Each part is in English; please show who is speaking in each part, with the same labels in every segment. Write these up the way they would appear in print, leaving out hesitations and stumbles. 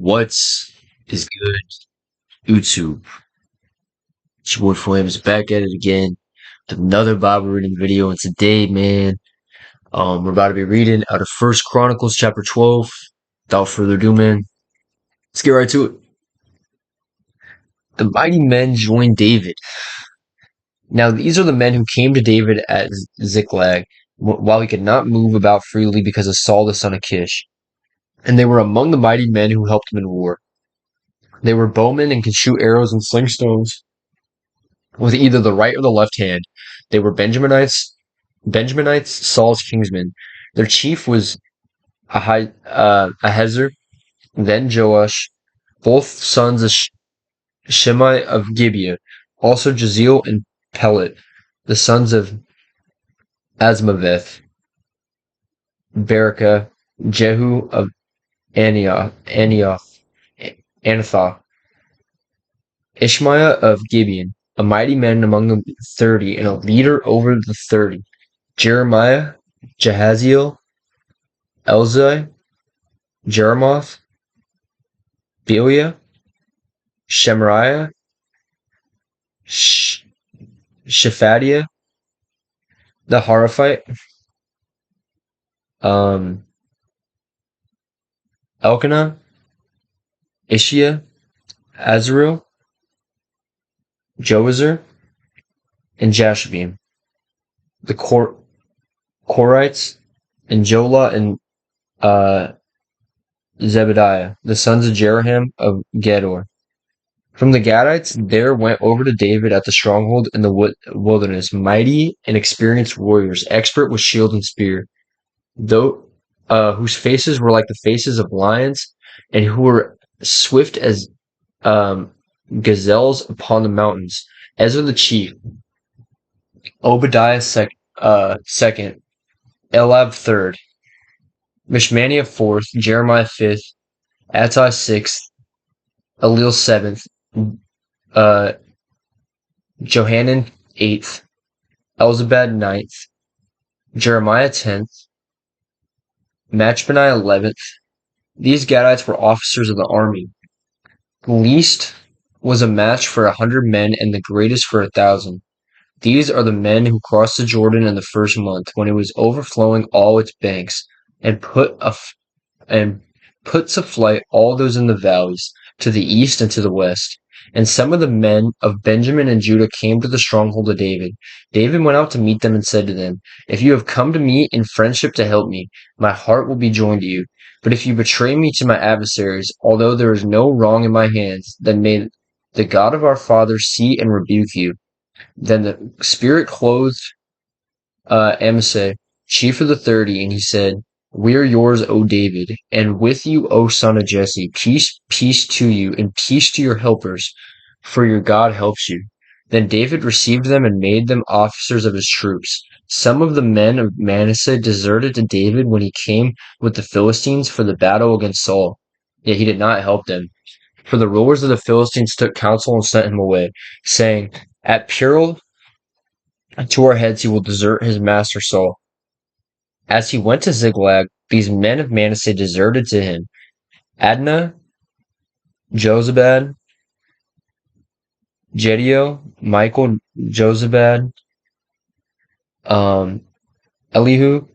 Speaker 1: What's is good, YouTube? It's your boy Flames back at it again with another Bible reading video. And today, man, we're about to be reading out of First Chronicles chapter 12. Without further ado, man, let's get right to it. The mighty men joined David. Now, these are the men who came to David at Ziklag while he could not move about freely because of Saul the son of Kish. And they were among the mighty men who helped him in war. They were bowmen and could shoot arrows and sling stones with either the right or the left hand. They were Benjaminites, Saul's kingsmen. Their chief was Ahazer, then Joash, both sons of Shimei of Gibeah, also Jaziel and Pelet, the sons of Asmaveth, Berekah, Jehu of Anathoth, Ishmaiah of Gibeon, a mighty man among the 30 and a leader over the 30, Jeremiah, Jahaziel, Elzai, Jeremoth, Bealiah, Shemariah, Shephatiah, the Haraphite, Elkanah, Ishiah, Azarel, Joazar, and Jashabim, the Korites, and Jola and Zebediah, the sons of Jeraham of Gedor. From the Gadites there went over to David at the stronghold in the wilderness, mighty and experienced warriors, expert with shield and spear, though whose faces were like the faces of lions, and who were swift as gazelles upon the mountains. Ezra the chief, Obadiah second, Elab third, Mishmaniah fourth, Jeremiah fifth, Attai sixth, Elil seventh, Johanan eighth, Elzabad ninth, Jeremiah 10th, Machbaniah 11th. These Gadites were officers of the army. The least was a match for 100 men, and the greatest for 1,000. These are the men who crossed the Jordan in the first month, when it was overflowing all its banks, and put to flight all those in the valleys, to the east and to the west. And some of the men of Benjamin and Judah came to the stronghold of David. David went out to meet them and said to them, "If you have come to me in friendship to help me, my heart will be joined to you. But if you betray me to my adversaries, although there is no wrong in my hands, then may the God of our fathers see and rebuke you." Then the Spirit clothed Amasai, chief of the 30, and he said, "We are yours, O David, and with you, O son of Jesse. Peace to you, and peace to your helpers, for your God helps you." Then David received them and made them officers of his troops. Some of the men of Manasseh deserted to David when he came with the Philistines for the battle against Saul, yet he did not help them. For the rulers of the Philistines took counsel and sent him away, saying, "At peril to our heads he will desert his master Saul." As he went to Ziklag, these men of Manasseh deserted to him: Adnah, Jozabad, Jediel, Michael, Jozabad, Elihu,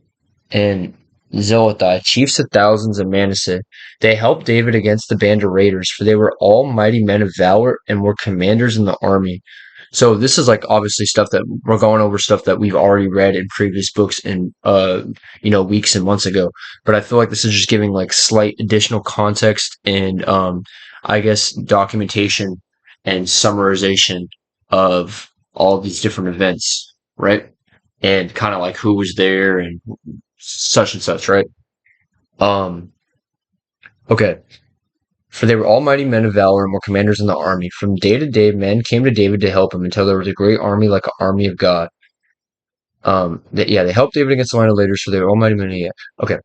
Speaker 1: and Zelothai, chiefs of thousands of Manasseh. They helped David against the band of raiders, for they were all mighty men of valor and were commanders in the army. So this is like obviously stuff that we're going over, stuff that we've already read in previous books and weeks and months ago. But I feel like this is just giving like slight additional context and I guess documentation and summarization of all these different events, right? And kind of like who was there and such, right? Um okay. For they were all mighty men of valor and were commanders in the army. From day to day, men came to David to help him until there was a great army like an army of God. They helped David against the line of leaders, for they were all mighty men. Yeah. Okay.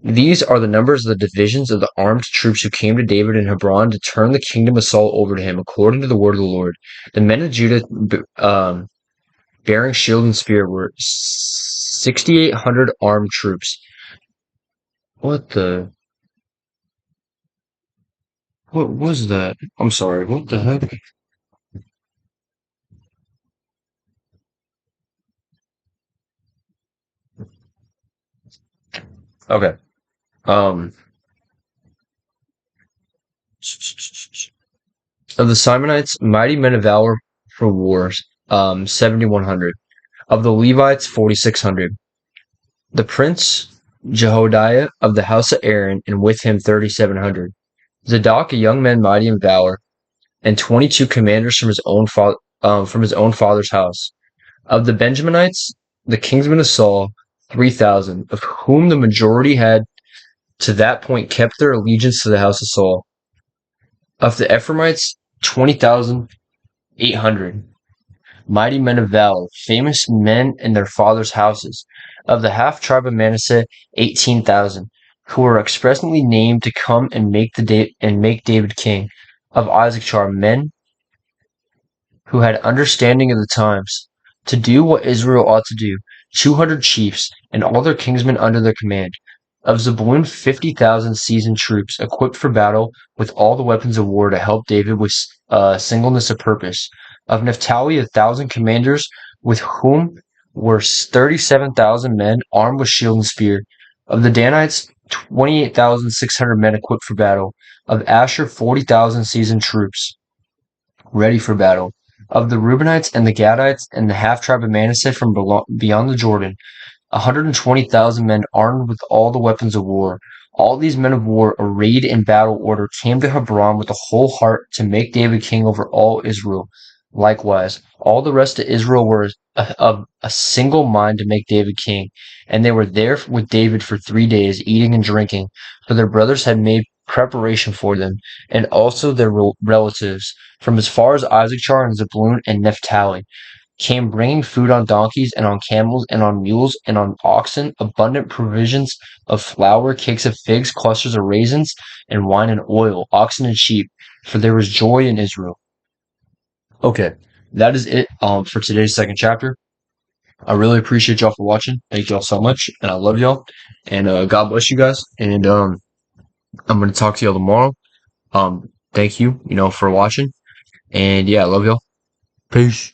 Speaker 1: These are the numbers of the divisions of the armed troops who came to David in Hebron to turn the kingdom of Saul over to him, according to the word of the Lord. The men of Judah, bearing shield and spear, were 6,800 armed troops. What the? What was that? I'm sorry. What the heck? Okay. Um, of the Simonites, mighty men of valor for wars, 7,100. Of the Levites, 4,600. The prince Jehoiada of the house of Aaron, and with him 3,700. Zadok, a young man mighty in valor, and 22 commanders from his own father's house. Of the Benjaminites, the kinsmen of Saul, 3,000, of whom the majority had to that point kept their allegiance to the house of Saul. Of the Ephraimites, 20,800, mighty men of valor, famous men in their fathers' houses. Of the half tribe of Manasseh, 18,000, who were expressly named to come and make David king. Of Issachar, men who had understanding of the times, to do what Israel ought to do, 200 chiefs, and all their kinsmen under their command. Of Zebulun 50,000 seasoned troops, equipped for battle with all the weapons of war to help David with singleness of purpose. Of Naphtali 1,000 commanders, with whom were 37,000 men armed with shield and spear. Of the Danites 28,600 men equipped for battle. Of Asher 40,000 seasoned troops ready for battle. Of the Reubenites and the Gadites and the half tribe of Manasseh from beyond the Jordan, 120,000 men armed with all the weapons of war. All these men of war, arrayed in battle order, came to Hebron with a whole heart to make David king over all Israel. Likewise, all the rest of Israel were of a single mind to make David king, and they were there with David for 3 days, eating and drinking, for their brothers had made preparation for them, and also their relatives, from as far as Issachar and Zebulun and Naphtali came bringing food on donkeys and on camels and on mules and on oxen, abundant provisions of flour, cakes of figs, clusters of raisins, and wine and oil, oxen and sheep, for there was joy in Israel. Okay, that is it for today's second chapter. I really appreciate y'all for watching. Thank y'all so much, and I love y'all. And God bless you guys. And I'm gonna talk to y'all tomorrow. Thank you, for watching. And yeah, I love y'all. Peace.